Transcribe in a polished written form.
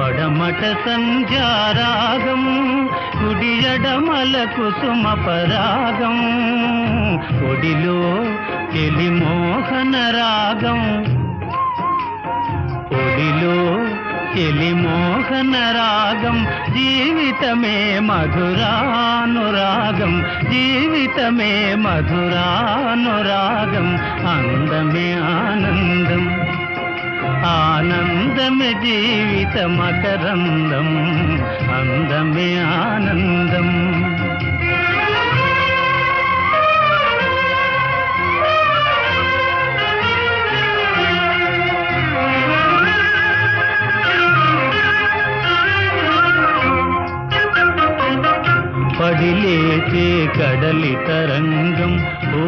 పడమట సంధ్యారాగం కుడియడమల కుసుమ పరాగం ఒడిలో చెలి మోహన రాగం ఒడిలో చెలి మోహన రాగం జీవితమే మధురానురాగం జీవితమే మధురానురాగం అందమే ఆనందం ఆనందమే జీవిత మకరందం అందమే ఆనందం పడిలేచే కడలి తరంగం ఓ